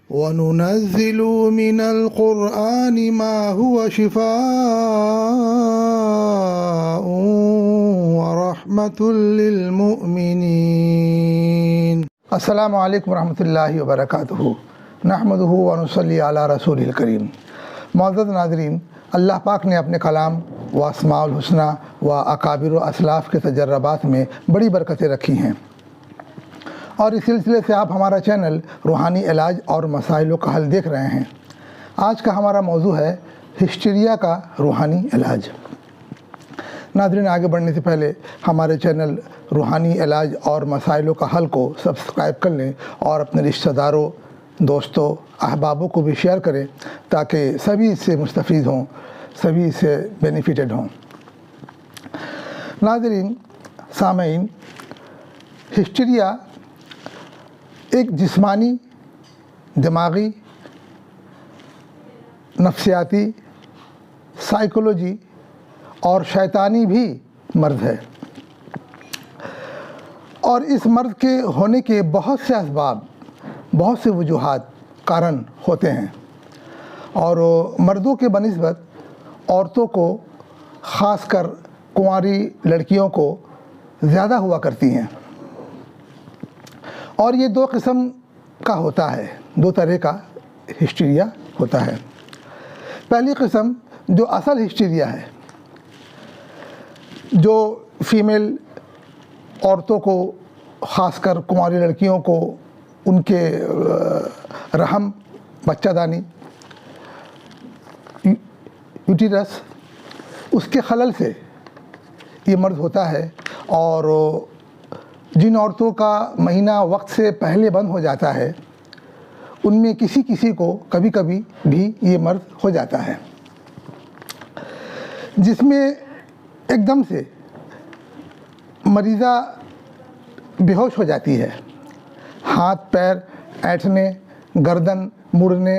وَنُنَزِّلُ مِنَ الْقُرْآنِ مَا هُوَ شِفَاءٌ وَرَحْمَةٌ لِّلْمُؤْمِنِينَ۔ السلام علیکم ورحمۃ اللہ وبرکاتہ۔ نحمدہ ونصلی علی رسول الکریم۔ معزز ناظرین، اللہ پاک نے اپنے کلام و اسماء الحسنہ و اکابر و اسلاف کے تجربات میں بڑی برکتیں رکھی ہیں، اور اس سلسلے سے آپ ہمارا چینل روحانی علاج اور مسائلوں کا حل دیکھ رہے ہیں۔ آج کا ہمارا موضوع ہے ہسٹیریا کا روحانی علاج۔ ناظرین، آگے بڑھنے سے پہلے ہمارے چینل روحانی علاج اور مسائلوں کا حل کو سبسکرائب کر لیں اور اپنے رشتہ داروں، دوستوں، احبابوں کو بھی شیئر کریں تاکہ سبھی اس سے مستفید ہوں، سبھی اس سے بینیفیٹڈ ہوں۔ ناظرین، سامعین، ہسٹیریا ایک جسمانی، دماغی، نفسیاتی، سائیکولوجی اور شیطانی بھی مرض ہے، اور اس مرض کے ہونے کے بہت سے اسباب، بہت سے وجوہات، کارن ہوتے ہیں، اور مردوں کے بنسبت عورتوں کو، خاص کر کنواری لڑکیوں کو زیادہ ہوا کرتی ہیں، اور یہ دو قسم کا ہوتا ہے، دو طرح کا ہسٹیریا ہوتا ہے۔ پہلی قسم جو اصل ہسٹیریا ہے، جو فیمیل عورتوں کو، خاص کر کنواری لڑکیوں کو، ان کے رحم، بچہ دانی، یوٹیرس، اس کے خلل سے یہ مرض ہوتا ہے، اور جن عورتوں کا مہینہ وقت سے پہلے بند ہو جاتا ہے، ان میں کسی کسی کو کبھی کبھی بھی یہ مرض ہو جاتا ہے، جس میں ایک دم سے مریضہ بے ہوش ہو جاتی ہے، ہاتھ پیر اینٹھنے، گردن مڑنے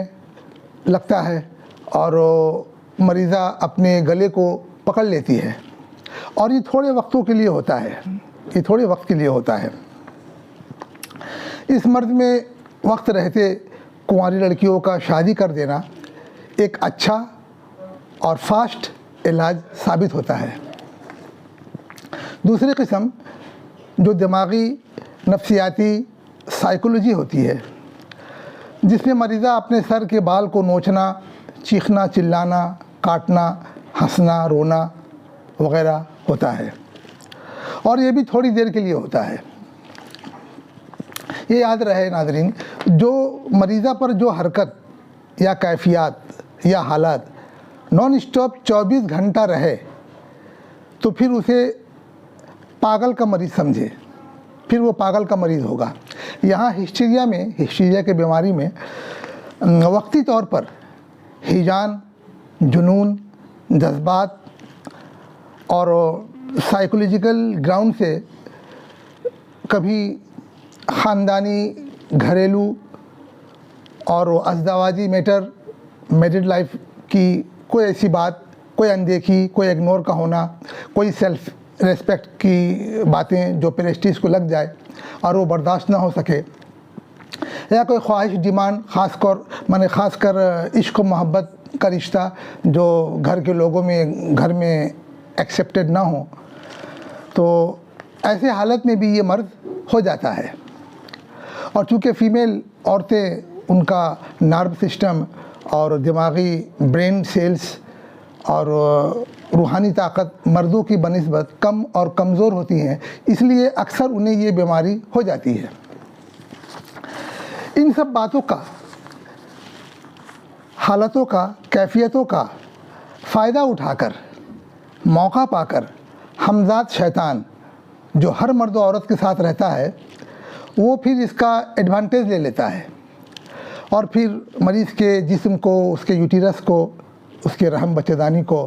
لگتا ہے، اور مریضہ اپنے گلے کو پکڑ لیتی ہے، اور یہ تھوڑے وقتوں کے لیے ہوتا ہے، یہ تھوڑے وقت کے لیے ہوتا ہے۔ اس مرض میں وقت رہتے کنواری لڑکیوں کا شادی کر دینا ایک اچھا اور فاسٹ علاج ثابت ہوتا ہے۔ دوسری قسم جو دماغی، نفسیاتی، سائیکولوجی ہوتی ہے، جس میں مریضہ اپنے سر کے بال کو نوچنا، چیخنا، چلانا، کاٹنا، ہنسنا، رونا وغیرہ ہوتا ہے، اور یہ بھی تھوڑی دیر کے لیے ہوتا ہے۔ یہ یاد رہے ناظرین، جو مریضہ پر جو حرکت یا کیفیات یا حالات نان اسٹاپ 24 گھنٹہ رہے تو پھر اسے پاگل کا مریض سمجھے، پھر وہ پاگل کا مریض ہوگا۔ یہاں ہسٹیریا کے بیماری میں وقتی طور پر ہیجان، جنون، جذبات اور سائیکولوجیکل گراؤنڈ سے کبھی خاندانی، گھریلو اور ازدواجی میرڈ لائف کی کوئی ایسی بات، کوئی اندیکھی، کوئی اگنور کا ہونا، کوئی سیلف ریسپیکٹ کی باتیں جو پریسٹیج کو لگ جائے اور وہ برداشت نہ ہو سکے، یا کوئی خواہش، ڈیمانڈ، خاص کر عشق و محبت کا رشتہ جو گھر کے لوگوں میں، گھر میں ایکسیپٹڈ نہ ہو، تو ایسے حالت میں بھی یہ مرض ہو جاتا ہے۔ اور چونکہ فیمیل عورتیں، ان کا نرو سسٹم اور دماغی برین سیلز اور روحانی طاقت مردوں کی بنسبت کم اور کمزور ہوتی ہیں، اس لیے اکثر انہیں یہ بیماری ہو جاتی ہے۔ ان سب باتوں کا، حالتوں کا، کیفیتوں کا فائدہ اٹھا کر، موقع پا کر، ہمذات شیطان جو ہر مرد و عورت کے ساتھ رہتا ہے، وہ پھر اس کا ایڈوانٹیج لے لیتا ہے، اور پھر مریض کے جسم کو، اس کے یوٹیرس کو، اس کے رحم بچہ دانی کو،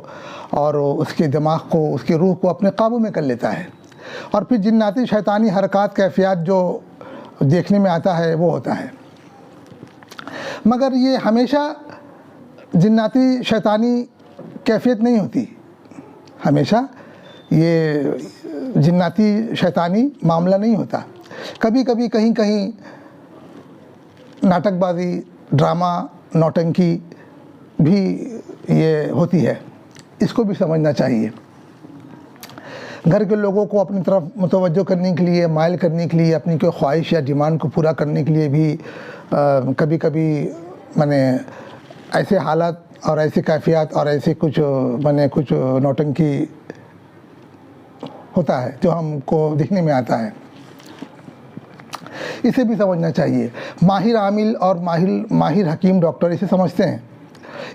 اور اس کے دماغ کو، اس کے روح کو اپنے قابو میں کر لیتا ہے، اور پھر جناتی شیطانی حرکات، کیفیات جو دیکھنے میں آتا ہے وہ ہوتا ہے۔ مگر یہ ہمیشہ جناتی شیطانی کیفیت نہیں ہوتی، ہمیشہ یہ جناتی شیطانی معاملہ نہیں ہوتا۔ کبھی کبھی کہیں کہیں ناٹک بازی، ड्रामा नौटंकी भी ये होती है, इसको भी समझना चाहिए। घर के लोगों को अपनी तरफ मुतवज्जो करने के लिए, माइल करने के लिए, अपनी कोई ख्वाहिश या डिमांड को पूरा करने के लिए भी कभी कभी माने ऐसे हालात और ऐसे कैफियत और ऐसे कुछ कुछ नौटंकी होता है जो हमको देखने में आता है, इसे भी समझना चाहिए। माहिर आमिल और माहिर हकीम डॉक्टर इसे समझते हैं,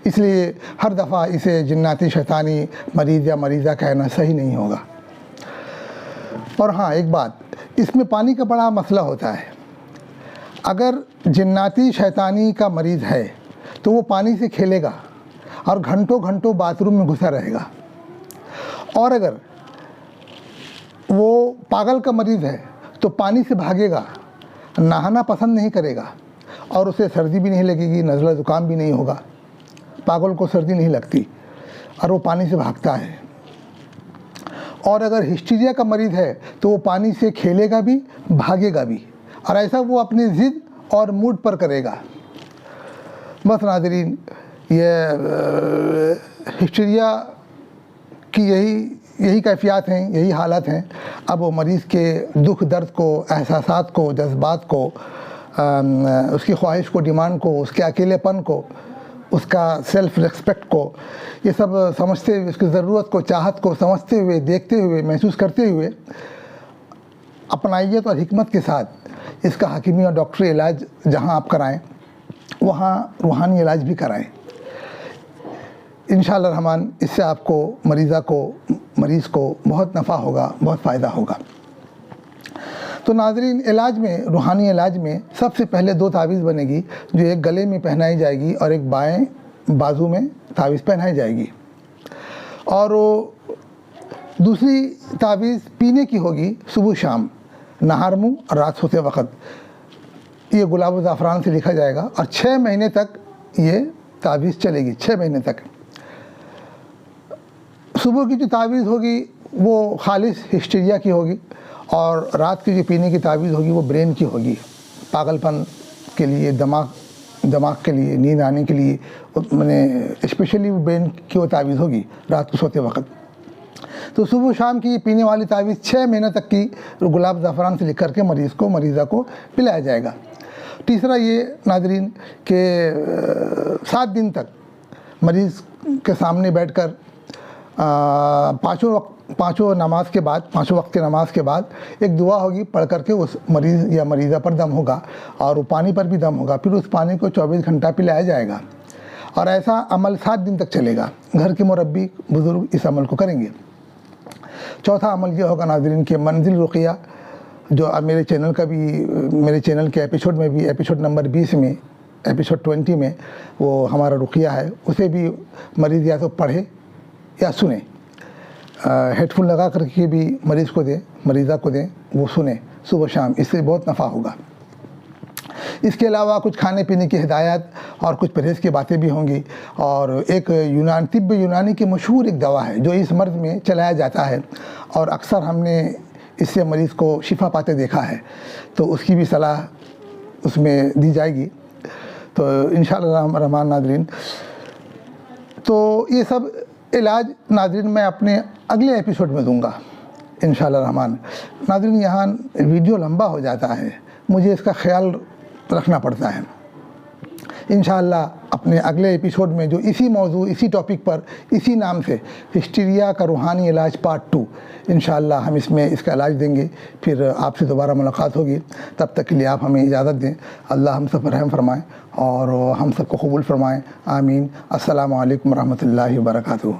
इसलिए हर दफ़ा इसे जिन्नाती शैतानी मरीज़ या मरीज़ा कहना सही नहीं होगा। और हाँ, एक बात, इसमें पानी का बड़ा मसला होता है। अगर जिन्नाती शैतानी का मरीज़ है तो वो पानी से खेलेगा और घंटों घंटों बाथरूम में घुसा रहेगा, और अगर वो पागल का मरीज़ है तो पानी से भागेगा, नहाना पसंद नहीं करेगा और उसे सर्दी भी नहीं लगेगी, नज़ला ज़ुकाम भी नहीं होगा। पागल को सर्दी नहीं लगती और वो पानी से भागता है। और अगर हिस्टीरिया का मरीज़ है तो वो पानी से खेलेगा भी, भागेगा भी, और ऐसा वो अपनी ज़िद और मूड पर करेगा। बस नाज़रीन, ये हिस्टीरिया की यही कैफियत हैं, यही हालत हैं। अब वो मरीज़ के दुख दर्द को, एहसासात को, जज्बात को, उसकी ख्वाहिश को, डिमांड को, उसके अकेलेपन को, उसका सेल्फ़ रिस्पेक्ट को, ये सब समझते हुए, उसकी ज़रूरत को, चाहत को समझते हुए, देखते हुए, महसूस करते हुए, अपनाइयत और हिकमत के साथ इसका हकीमी और डॉक्टरी इलाज जहाँ आप कराएं, वहाँ रूहानी इलाज भी कराएं। इंशाअल्लाह रहमान इससे आपको, मरीज़ को बहुत नफ़ा होगा, बहुत फ़ायदा होगा। तो नाज़रीन, इलाज में, रूहानी इलाज में सबसे पहले 2 तावीज़ बनेगी, जो एक गले में पहनाई जाएगी और एक बाएं बाजू में तावीज़ पहनाई जाएगी। और दूसरी तावीज़ पीने की होगी सुबह शाम, नहार मुँह और रात सोते वक़्त। ये गुलाब ज़ाफ़रान से लिखा जाएगा और 6 महीने तक ये तावीज़ चलेगी, 6 महीने तक। सुबह की जो तावीज़ होगी वो खालिस हिस्टीरिया की होगी, और रात की जो पीने की तावीज़ होगी वो ब्रेन की होगी, पागलपन के लिए, दिमाग के लिए, नींद आने के लिए, मैंने स्पेशली ब्रेन की वो तावीज़ होगी रात को सोते वक़्त। तो सुबह शाम की पीने वाली तावीज़ 6 महीने तक की गुलाब ज़ाफ़रान से लिख करके मरीज़ा को पिलाया जाएगा। तीसरा ये नाज़रीन के 7 दिन तक मरीज़ के सामने बैठकर पाँचों नमाज के बाद, 5 वक्त की नमाज के बाद एक दुआ होगी, पढ़ करके उस मरीज़ या मरीज़ा पर दम होगा और वो पानी पर भी दम होगा। फिर उस पानी को 24 घंटा पिलाया जाएगा और ऐसा अमल 7 दिन तक चलेगा। घर के मुरब्बी बुज़ुर्ग इस अमल को करेंगे। चौथा अमल ये होगा नाज़रीन के मंजिल रुक़िया, जो अब मेरे चैनल के एपिसोड में भी, एपिसोड नंबर 20 में, एपिसोड 20 में वो हमारा रुक़िया है, उसे भी मरीज़ या तो पढ़े या सुने, हेडफोन लगा करके भी मरीज़ को दें, मरीज़ा को दें, वो सुने सुबह शाम, इससे बहुत नफ़ा होगा। इसके अलावा कुछ खाने पीने की हिदायत और कुछ परहेज़ की बातें भी होंगी। और एक तिब्ब यूनानी की मशहूर एक दवा है जो इस मर्ज़ में चलाया जाता है और अक्सर हमने इससे मरीज़ को शिफा पाते देखा है, तो उसकी भी सलाह उसमें दी जाएगी। तो इंशाअल्लाह रहमान नाज़रीन, तो ये सब इलाज नाज़रीन मैं अपने अगले एपिसोड में दूंगा इंशाअल्लाह रहमान। नाज़रीन, यहाँ वीडियो लंबा हो जाता है, मुझे इसका ख्याल रखना पड़ता है। इंशाअल्लाह अपने अगले एपिसोड में जो इसी मौजू, इसी टॉपिक पर, इसी नाम से हिस्टीरिया का रूहानी इलाज पार्ट 2, इंशाअल्लाह हम इसमें इसका इलाज देंगे। फिर आपसे दोबारा मुलाकात होगी, तब तक के लिए आप हमें इजाज़त दें। अल्लाह हम सब पर रहम फरमाएँ और हम सबको कबूल फरमाएँ। आमीन। अस्सलामु अलैकुम रहमतुल्लाहि व बरकातुहू।